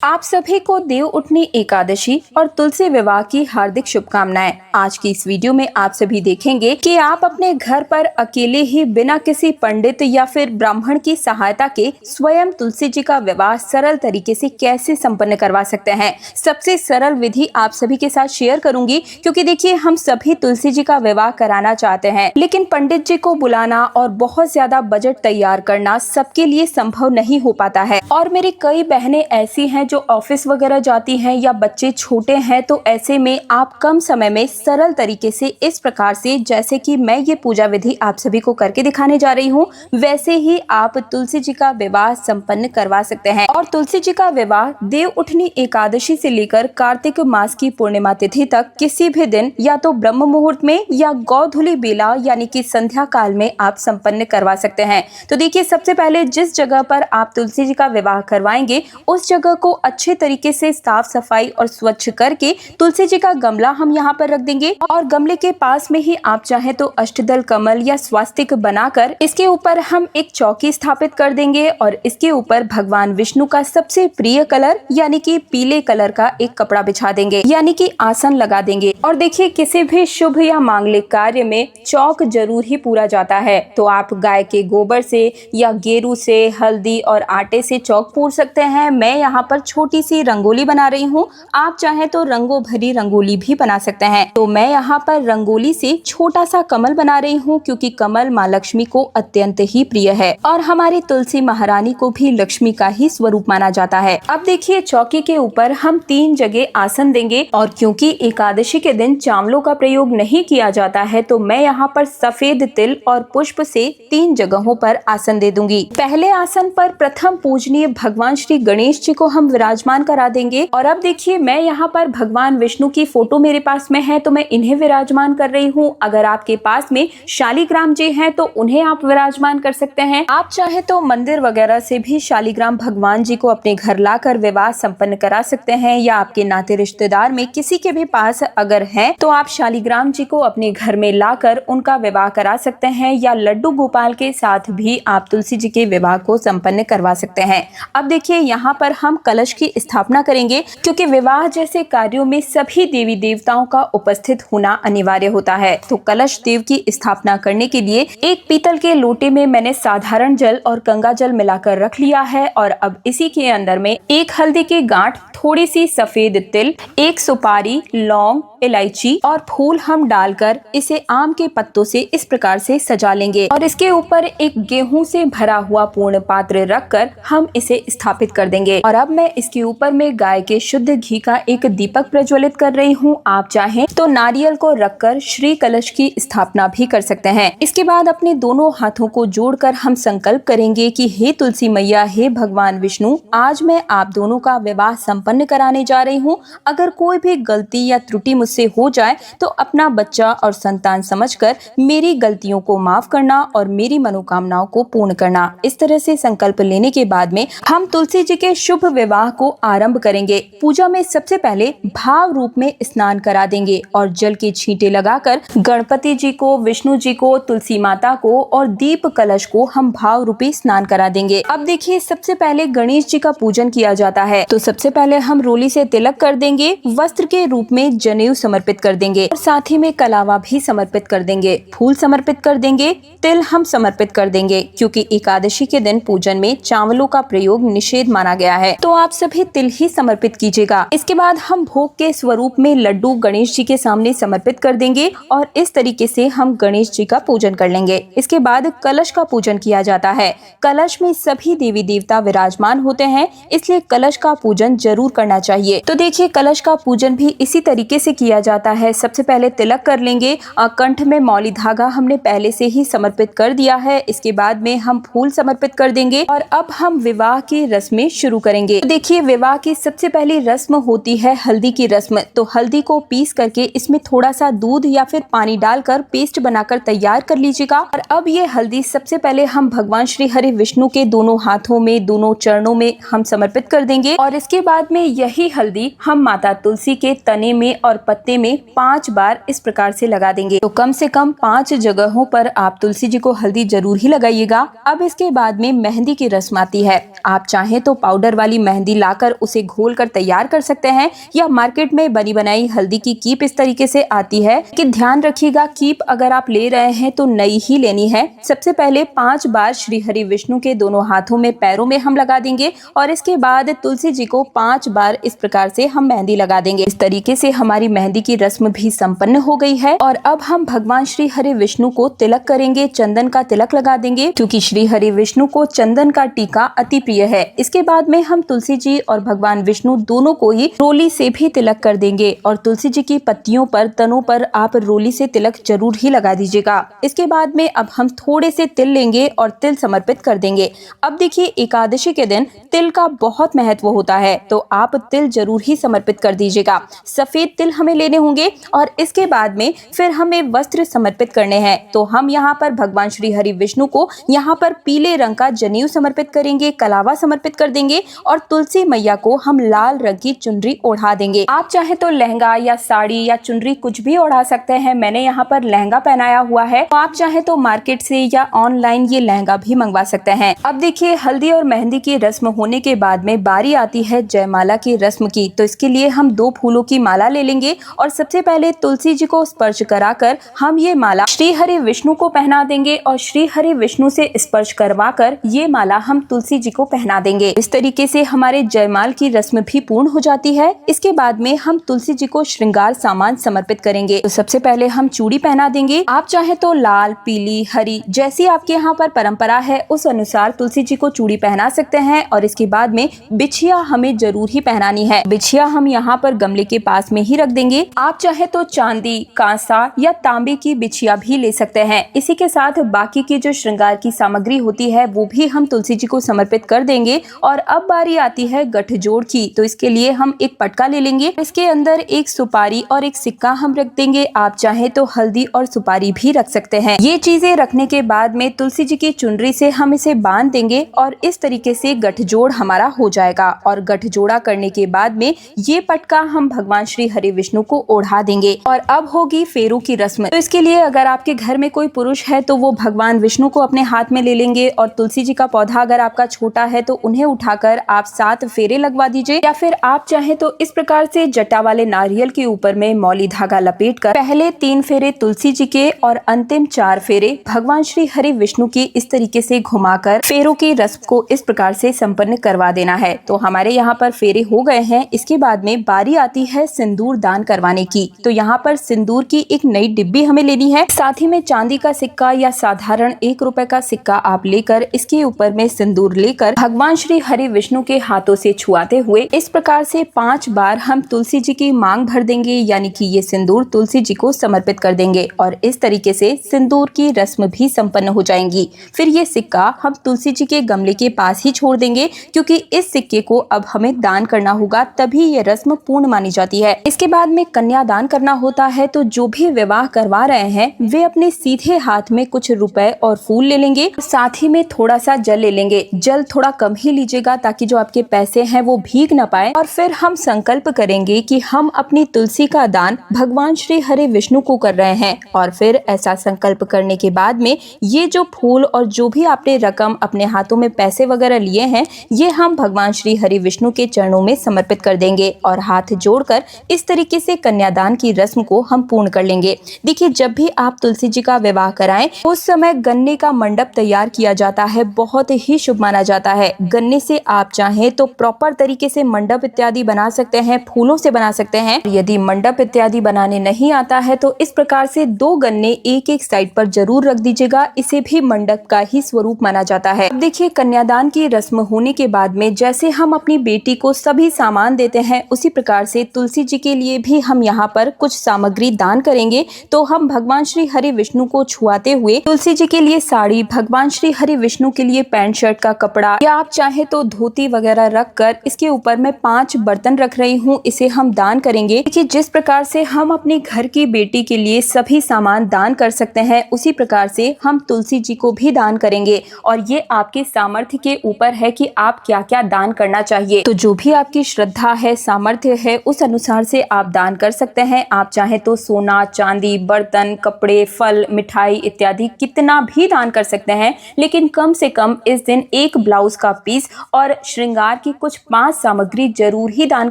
आप सभी को देव उठनी एकादशी और तुलसी विवाह की हार्दिक शुभकामनाएं। आज की इस वीडियो में आप सभी देखेंगे कि आप अपने घर पर अकेले ही बिना किसी पंडित या फिर ब्राह्मण की सहायता के स्वयं तुलसी जी का विवाह सरल तरीके से कैसे संपन्न करवा सकते हैं। सबसे सरल विधि आप सभी के साथ शेयर करूंगी, क्योंकि देखिए हम सभी तुलसी जी का विवाह कराना चाहते हैं, लेकिन पंडित जी को बुलाना और बहुत ज्यादा बजट तैयार करना सबके लिए संभव नहीं हो पाता है। और मेरी कई बहनें ऐसी हैं जो ऑफिस वगैरह जाती हैं या बच्चे छोटे हैं, तो ऐसे में आप कम समय में सरल तरीके से इस प्रकार से, जैसे कि मैं ये पूजा विधि आप सभी को करके दिखाने जा रही हूँ, वैसे ही आप तुलसी जी का विवाह संपन्न करवा सकते हैं। और तुलसी जी का विवाह देव उठनी एकादशी से लेकर कार्तिक मास की पूर्णिमा तिथि तक किसी भी दिन या तो ब्रह्म मुहूर्त में या गौधुली बेला यानी कि संध्या काल में आप संपन्न करवा सकते हैं। तो देखिए, सबसे पहले जिस जगह पर आप तुलसी जी का विवाह करवाएंगे उस जगह को अच्छे तरीके से साफ सफाई और स्वच्छ करके तुलसी जी का गमला हम यहाँ पर रख देंगे, और गमले के पास में ही आप चाहे तो अष्टदल कमल या स्वास्तिक बनाकर इसके ऊपर हम एक चौकी स्थापित कर देंगे और इसके ऊपर भगवान विष्णु का सबसे प्रिय कलर यानी कि पीले कलर का एक कपड़ा बिछा देंगे, यानी कि आसन लगा देंगे। और देखिए, किसी भी शुभ या मांगलिक कार्य में चौक जरूर ही पूरा जाता है, तो आप गाय के गोबर से या गेरू से, हल्दी और आटे से चौक पूर सकते हैं। मैं यहाँ पर छोटी सी रंगोली बना रही हूँ, आप चाहे तो रंगों भरी रंगोली भी बना सकते हैं। तो मैं यहाँ पर रंगोली से छोटा सा कमल बना रही हूँ, क्योंकि कमल माँ लक्ष्मी को अत्यंत ही प्रिय है और हमारी तुलसी महारानी को भी लक्ष्मी का ही स्वरूप माना जाता है। अब देखिए, चौकी के ऊपर हम 3 जगह आसन देंगे, और क्योंकि एकादशी के दिन चावलों का प्रयोग नहीं किया जाता है, तो मैं यहाँ पर सफेद तिल और पुष्प से 3 जगहों पर आसन दे दूंगी। पहले आसन पर प्रथम पूजनीय भगवान श्री गणेश जी को हम विराजमान करा देंगे। और अब देखिए, मैं यहाँ पर भगवान विष्णु की फोटो मेरे पास में है, तो मैं इन्हें विराजमान कर रही हूँ। अगर आपके पास में शालिग्राम जी हैं तो उन्हें आप विराजमान कर सकते हैं। आप चाहे तो मंदिर वगैरह से भी शालिग्राम भगवान जी को अपने घर लाकर विवाह संपन्न करा सकते हैं, या आपके नाते रिश्तेदार में किसी के भी पास अगर है तो आप शालिग्राम जी को अपने घर में लाकर उनका विवाह करा सकते हैं, या लड्डू गोपाल के साथ भी आप तुलसी जी के विवाह को संपन्न करवा सकते हैं। अब देखिए, यहाँ पर हम कलश की स्थापना करेंगे, क्योंकि विवाह जैसे कार्यों में सभी देवी देवताओं का उपस्थित होना अनिवार्य होता है। तो कलश देव की स्थापना करने के लिए एक पीतल के लोटे में मैंने साधारण जल और गंगा जल मिलाकर रख लिया है, और अब इसी के अंदर में एक हल्दी की गांठ, थोड़ी सी सफेद तिल, एक सुपारी, लौंग, इलायची और फूल हम डालकर इसे आम के पत्तों से इस प्रकार से सजा लेंगे, और इसके ऊपर एक गेहूं से भरा हुआ पूर्ण पात्र रखकर हम इसे स्थापित कर देंगे। और अब मैं इसके ऊपर में गाय के शुद्ध घी का एक दीपक प्रज्वलित कर रही हूँ। आप चाहें तो नारियल को रखकर श्री कलश की स्थापना भी कर सकते हैं। इसके बाद अपने दोनों हाथों को जोड़कर हम संकल्प करेंगे कि हे तुलसी मैया, हे भगवान विष्णु, आज मैं आप दोनों का विवाह संपन्न कराने जा रही हूँ। अगर कोई भी गलती या त्रुटि मुझसे हो जाए तो अपना बच्चा और संतान समझकर मेरी गलतियों को माफ करना और मेरी मनोकामनाओं को पूर्ण करना। इस तरह से संकल्प लेने के बाद में हम तुलसी जी के शुभ विवाह को आरंभ करेंगे। पूजा में सबसे पहले भाव रूप में स्नान करा देंगे और जल के छींटे लगाकर गणपति जी को, विष्णु जी को, तुलसी माता को और दीप कलश को हम भाव रूपी स्नान करा देंगे। अब देखिए, सबसे पहले गणेश जी का पूजन किया जाता है, तो सबसे पहले हम रोली से तिलक कर देंगे, वस्त्र के रूप में जनेऊ समर्पित कर देंगे और साथ ही में कलावा भी समर्पित कर देंगे, फूल समर्पित कर देंगे, तिल हम समर्पित कर देंगे, क्योंकि एकादशी के दिन पूजन में चावलों का प्रयोग निषेध माना गया है, तो आप सभी तिल ही समर्पित कीजिएगा। इसके बाद हम भोग के स्वरूप में लड्डू गणेश जी के सामने समर्पित कर देंगे, और इस तरीके से हम गणेश जी का पूजन कर लेंगे। इसके बाद कलश का पूजन किया जाता है। कलश में सभी देवी देवता विराजमान होते हैं, इसलिए कलश का पूजन जरूर करना चाहिए। तो देखिए, कलश का पूजन भी इसी तरीके से किया जाता है। सबसे पहले तिलक कर लेंगे, कंठ में मौली धागा हमने पहले से ही समर्पित कर दिया है। इसके बाद में हम फूल समर्पित कर देंगे, और अब हम विवाह की रस्में शुरू करेंगे। तो देखिए, विवाह की सबसे पहली रस्म होती है हल्दी की रस्म। तो हल्दी को पीस करके इसमें थोड़ा सा दूध या फिर पानी डालकर पेस्ट बनाकर तैयार कर लीजिएगा। और अब ये हल्दी सबसे पहले हम भगवान श्री हरि विष्णु के दोनों हाथों में, दोनों चरणों में हम समर्पित कर देंगे, और इसके बाद में में यही हल्दी हम माता तुलसी के तने में और पत्ते में 5 बार इस प्रकार से लगा देंगे। तो कम से कम 5 जगहों पर आप तुलसी जी को हल्दी जरूर ही लगाइएगा। अब इसके बाद में मेहंदी की रस्म आती है। आप चाहें तो पाउडर वाली मेहंदी लाकर उसे घोल कर तैयार कर सकते हैं, या मार्केट में बनी बनाई हल्दी की कीप इस तरीके से आती है कि ध्यान रखिएगा, कीप अगर आप ले रहे हैं तो नई ही लेनी है। सबसे पहले 5 बार श्री हरि विष्णु के दोनों हाथों में, पैरों में हम लगा देंगे और इसके बाद तुलसी जी को 5 बार इस प्रकार से हम मेहंदी लगा देंगे। इस तरीके से हमारी मेहंदी की रस्म भी संपन्न हो गई है। और अब हम भगवान श्री हरि विष्णु को तिलक करेंगे, चंदन का तिलक लगा देंगे, क्योंकि श्री हरि विष्णु को चंदन का टीका अति प्रिय है। इसके बाद में हम तुलसी जी और भगवान विष्णु दोनों को ही रोली से भी तिलक कर देंगे। और तुलसी जी की पत्तियों पर, तनों पर आप रोली से तिलक जरूर ही लगा दीजिएगा। इसके बाद में अब हम थोड़े से तिल लेंगे और तिल समर्पित कर देंगे। अब देखिए, एकादशी के दिन तिल का बहुत महत्व होता है, तो आप तिल जरूर ही समर्पित कर दीजिएगा। सफेद तिल हमें लेने होंगे और इसके बाद में फिर हमें वस्त्र समर्पित करने हैं। तो हम यहाँ पर भगवान श्री हरि विष्णु को यहाँ पर पीले रंग का जनेऊ समर्पित करेंगे, कलावा समर्पित कर देंगे और तुलसी मैया को हम लाल रंग की चुनरी ओढ़ा देंगे। आप चाहे तो लहंगा या साड़ी या चुनरी कुछ भी ओढ़ा सकते हैं। मैंने यहाँ पर लहंगा पहनाया हुआ है, तो आप चाहे तो मार्केट से या ऑनलाइन ये लहंगा भी मंगवा सकते हैं। अब देखिए, हल्दी और मेहंदी की रस्म होने के बाद में बारी आती है जयमाला की रस्म की। तो इसके लिए हम 2 फूलों की माला ले लेंगे और सबसे पहले तुलसी जी को स्पर्श कराकर हम ये माला श्री हरि विष्णु को पहना देंगे और श्री हरि विष्णु से स्पर्श करवाकर ये माला हम तुलसी जी को पहना देंगे। इस तरीके से हमारे जयमाल की रस्म भी पूर्ण हो जाती है। इसके बाद में हम तुलसी जी को श्रृंगार सामान समर्पित करेंगे। तो सबसे पहले हम चूड़ी पहना देंगे। आप चाहे तो लाल, पीली, हरी, जैसी आपके यहाँ पर परंपरा है उस अनुसार तुलसी जी को चूड़ी पहना सकते हैं। और इसके बाद में बिछिया हमें जरूर ही पहनानी है। बिछिया हम यहाँ पर गमले के पास में ही रख देंगे। आप चाहे तो चांदी, कांसा या तांबे की बिछिया भी ले सकते हैं। इसी के साथ बाकी की जो श्रृंगार की सामग्री होती है वो भी हम तुलसी जी को समर्पित कर देंगे। और अब बारी आती है गठजोड़ की। तो इसके लिए हम एक पटका ले लेंगे, इसके अंदर एक सुपारी और एक सिक्का हम रख देंगे। आप चाहे तो हल्दी और सुपारी भी रख सकते हैं। ये चीजें रखने के बाद में तुलसी जी की चुनरी से हम इसे बांध देंगे और इस तरीके से गठजोड़ हमारा हो जाएगा। और गठजोड़ा करने के बाद में ये पटका हम भगवान श्री हरि विष्णु को ओढ़ा देंगे। और अब होगी फेरों की रस्म। तो इसके लिए अगर आपके घर में कोई पुरुष है तो वो भगवान विष्णु को अपने हाथ में ले लेंगे और तुलसी जी का पौधा अगर आपका छोटा है तो उन्हें उठाकर आप 7 फेरे लगवा दीजिए। या फिर आप चाहे तो इस प्रकार से जटा वाले नारियल के ऊपर में मौली धागा लपेटकर पहले 3 फेरे तुलसी जी के और अंतिम 4 फेरे भगवान श्री हरि विष्णु की इस तरीके से घुमाकर फेरों की रस्म को इस प्रकार से संपन्न करवा देना है। तो हमारे यहाँ पर फेरे हो गए हैं। इसके बाद में बारी आती है सिंदूर दान करवाने की। तो यहाँ पर सिंदूर की एक नई डिब्बी हमें लेनी है। साथ ही में चांदी का सिक्का या साधारण 1 रुपए का सिक्का आप लेकर इसके ऊपर में सिंदूर लेकर भगवान श्री हरि विष्णु के हाथों से छुआते हुए इस प्रकार से 5 बार हम तुलसी जी की मांग भर देंगे, यानी कि ये सिंदूर तुलसी जी को समर्पित कर देंगे। और इस तरीके से सिंदूर की रस्म भी संपन्न हो जाएंगी। फिर ये सिक्का हम तुलसी जी के गमले के पास ही छोड़ देंगे, क्योंकि इस सिक्के को अब हमें दान करना होगा, तभी ये रस्म पूर्ण मानी जाती है। इसके बाद में कन्यादान करना होता है। तो जो भी विवाह करवा रहे हैं वे अपने सीधे हाथ में कुछ रुपए और फूल ले लेंगे, साथ ही में थोड़ा सा जल ले लेंगे। जल थोड़ा कम ही लीजिएगा ताकि जो आपके पैसे हैं वो भीग न पाए। और फिर हम संकल्प करेंगे कि हम अपनी तुलसी का दान भगवान श्री हरि विष्णु को कर रहे हैं। और फिर ऐसा संकल्प करने के बाद में ये जो फूल और जो भी आपने रकम अपने हाथों में पैसे वगैरह लिए हैं ये हम भगवान श्री हरि विष्णु के चरणों में समर्पित कर देंगे और हाथ जोड़कर इस तरीके से कन्यादान की रस्म को हम पूर्ण कर लेंगे। देखिए, जब भी आप तुलसी जी का विवाह कराएं उस समय गन्ने का मंडप तैयार किया जाता है, बहुत ही शुभ माना जाता है। गन्ने से आप चाहें तो प्रॉपर तरीके से मंडप इत्यादि बना सकते हैं, फूलों से बना सकते हैं। यदि मंडप इत्यादि बनाने नहीं आता है तो इस प्रकार से 2 गन्ने एक साइड पर जरूर रख दीजिएगा, इसे भी मंडप का ही स्वरूप माना जाता है। अब देखिए, कन्यादान की रस्म होने के बाद में जैसे हम अपनी बेटी को सभी सामान देते हैं उसी प्रकार से तुलसी जी के लिए भी हम यहाँ पर कुछ सामग्री दान करेंगे। तो हम भगवान श्री हरि विष्णु को छुआते हुए तुलसी जी के लिए साड़ी, भगवान श्री हरि विष्णु के लिए पैंट शर्ट का कपड़ा या आप चाहे तो धोती वगैरह रख कर इसके ऊपर मैं 5 बर्तन रख रही हूँ, इसे हम दान करेंगे। देखिए, जिस प्रकार से हम अपने घर की बेटी के लिए सभी सामान दान कर सकते हैं उसी प्रकार से हम तुलसी जी को भी दान करेंगे। और ये आपके सामर्थ्य के ऊपर है कि आप क्या क्या दान करना चाहिए। तो जो भी भी आपकी श्रद्धा है, सामर्थ्य है, उस अनुसार से आप दान कर सकते हैं। आप चाहें तो सोना, चांदी, बर्तन, कपड़े, फल, मिठाई इत्यादि कितना भी दान कर सकते हैं, लेकिन कम से कम इस दिन एक ब्लाउज का पीस और श्रृंगार की कुछ 5 सामग्री जरूर ही दान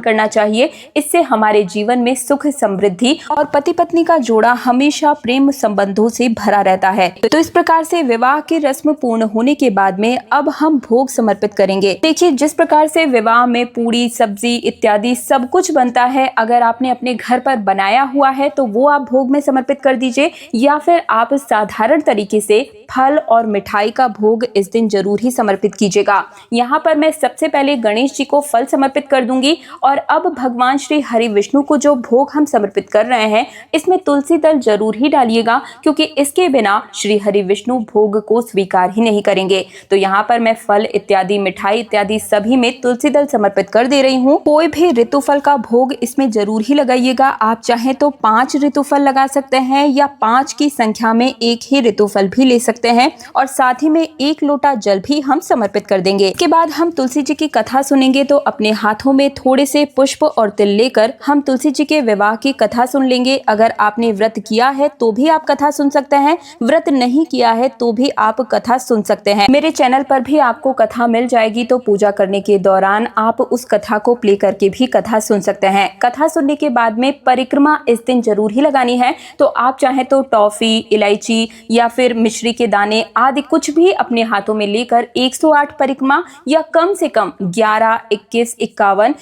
करना चाहिए। इससे हमारे जीवन में सुख, समृद्धि और पति पत्नी का जोड़ा हमेशा प्रेम संबंधों से भरा रहता है। तो इस प्रकार से विवाह की रस्म पूर्ण होने के बाद में अब हम भोग समर्पित करेंगे। देखिए, जिस प्रकार से विवाह में पूड़ी, सब्जी इत्यादि सब कुछ बनता है, अगर आपने अपने घर पर बनाया हुआ है तो वो आप भोग में समर्पित कर दीजिए, या फिर आप साधारण तरीके से फल और मिठाई का भोग इस दिन जरूर ही समर्पित कीजिएगा। यहाँ पर मैं सबसे पहले गणेश जी को फल समर्पित कर दूंगी, और अब भगवान श्री हरि विष्णु को जो भोग हम समर्पित कर रहे हैं इसमें तुलसी दल जरूर ही डालिएगा, क्योंकि इसके बिना श्री हरि विष्णु भोग को स्वीकार ही नहीं करेंगे। तो यहाँ पर मैं फल इत्यादि, मिठाई इत्यादि सभी में तुलसी दल समर्पित कर दे रही हूँ। कोई भी ऋतुफल का भोग इसमें जरूर ही लगाइएगा। आप चाहे तो 5 ऋतुफल लगा सकते हैं, या 5 की संख्या में एक ही ऋतुफल भी ले सकते हैं, और साथ ही में 1 लोटा जल भी हम समर्पित कर देंगे। इसके बाद हम तुलसी जी की कथा सुनेंगे। तो अपने हाथों में थोड़े से पुष्प और तिल लेकर हम तुलसी जी के विवाह की कथा सुन लेंगे। अगर आपने व्रत किया है तो भी आप कथा सुन सकते हैं, व्रत नहीं किया है तो भी आप कथा सुन सकते हैं। मेरे चैनल पर भी आपको कथा मिल जाएगी, तो पूजा करने के दौरान आप उस कथा को प्ले करके भी कथा सुन सकते हैं। कथा सुनने के बाद में परिक्रमा इस दिन जरूर ही लगानी है। तो आप चाहे तो टॉफी, इलायची या फिर मिश्री के दाने आदि कुछ भी अपने हाथों में लेकर 108 परिक्रमा, या कम से कम 11, 21, 51,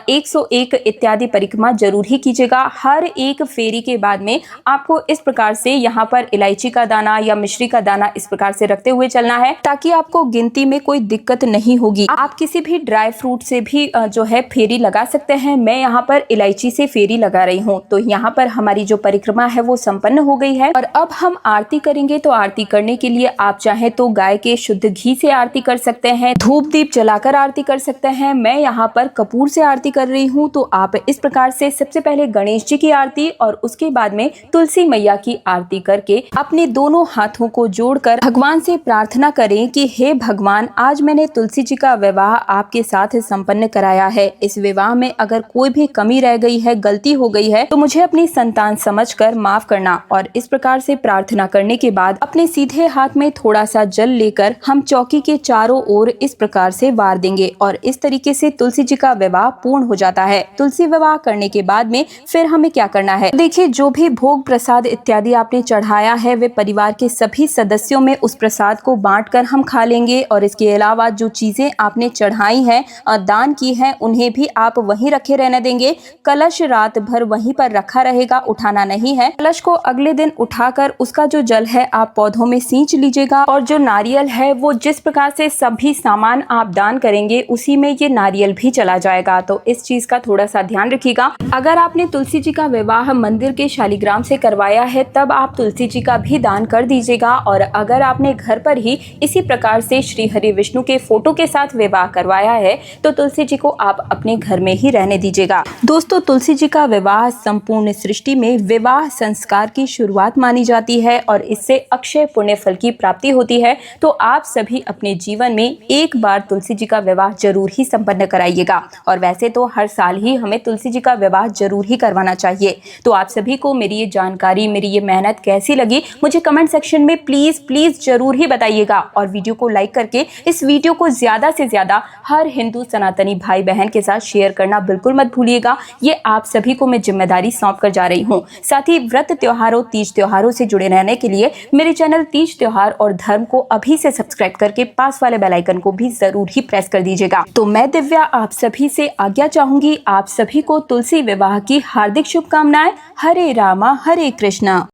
101 इत्यादि परिक्रमा जरूर ही कीजिएगा। हर एक फेरी के बाद में आपको इस प्रकार से यहाँ पर इलायची का दाना या मिश्री का दाना इस प्रकार से रखते हुए चलना है, ताकि आपको गिनती में कोई दिक्कत नहीं होगी। आप किसी भी ड्राई फ्रूट से भी जो है फेरी लगा सकते हैं। मैं यहाँ पर इलायची से फेरी लगा रही हूँ। तो यहाँ पर हमारी जो परिक्रमा है वो संपन्न हो गई है, और अब हम आरती करेंगे। तो आरती करने के लिए आप चाहे तो गाय के शुद्ध घी से आरती कर सकते हैं, धूप दीप जलाकर आरती कर सकते हैं। मैं यहाँ पर कपूर से आरती कर रही हूँ। तो आप इस प्रकार से सबसे पहले गणेश जी की आरती और उसके बाद में तुलसी मैया की आरती करके अपने दोनों हाथों को जोड़कर भगवान से प्रार्थना करें कि हे भगवान, आज मैंने तुलसी जी का विवाह आपके साथ संपन्न कराया है। इस विवाह में अगर कोई भी कमी रह गई है, गलती हो गई है, तो मुझे अपनी संतान समझकर माफ करना। और इस प्रकार से प्रार्थना करने के बाद अपने सीधे हाथ में थोड़ा सा जल लेकर हम चौकी के चारों ओर इस प्रकार से वार देंगे, और इस तरीके से तुलसी जी का विवाह पूर्ण हो जाता है। तुलसी विवाह करने के बाद में फिर हमें क्या करना है, देखिए, जो भी भोग प्रसाद इत्यादि आपने चढ़ाया है वे परिवार के सभी सदस्यों में उस प्रसाद को बांटकर हम खा लेंगे। और इसके अलावा जो चीजें आपने चढ़ाई हैं, दान की है, उन्हें भी आप वहीं रखे रहने देंगे। कलश रात भर वहीं पर रखा रहेगा, उठाना नहीं है। कलश को अगले दिन उठाकर उसका जो जल है आप पौधों में सींच लीजिएगा, और जो नारियल है वो जिस प्रकार से सभी सामान आप दान करेंगे उसी में ये नारियल भी चला जाएगा। तो इस चीज का थोड़ा सा ध्यान रखिएगा। अगर आपने तुलसी जी का विवाह मंदिर के शालिग्राम से करवाया है तब आप तुलसी जी का भी दान कर दीजिएगा, और अगर आपने घर पर ही इसी प्रकार से श्री हरि विष्णु के फोटो के साथ विवाह करवाया है तो तुलसी जी को आप अपने घर में ही रहने दीजिएगा। दोस्तों, तुलसी जी का विवाह संपूर्ण सृष्टि में विवाह संस्कार की शुरुआत मानी जाती है, और इससे अक्षय पुण्य फल की प्राप्ति होती है। तो आप सभी अपने जीवन में एक बार तुलसी जी का विवाह जरूर ही संपन्न कराइएगा, और वैसे तो हर साल ही हमें तुलसी जी का विवाह जरूर ही करवाना चाहिए। तो आप सभी को मेरी ये जानकारी, मेरी ये मेहनत कैसी लगी मुझे कमेंट सेक्शन में प्लीज प्लीज जरूर ही बताइएगा, और वीडियो को लाइक करके इस वीडियो को ज्यादा से ज्यादा हर हिंदू सनातनी भाई बहन के साथ शेयर करना बिल्कुल मत भूलिएगा। ये आप सभी को मैं जिम्मेदारी सौंप कर जा रही हूँ। साथ ही व्रत त्योहारों, तीज त्योहारों से जुड़े रहने के लिए मेरे चैनल तीज त्योहार और धर्म को अभी से सब्सक्राइब करके पास वाले बेल आइकन को भी जरूर ही प्रेस कर दीजिएगा। तो मैं दिव्या आप सभी से आज्ञा चाहूंगी। आप सभी को तुलसी विवाह की हार्दिक शुभकामनाएं। हरे रामा हरे कृष्णा।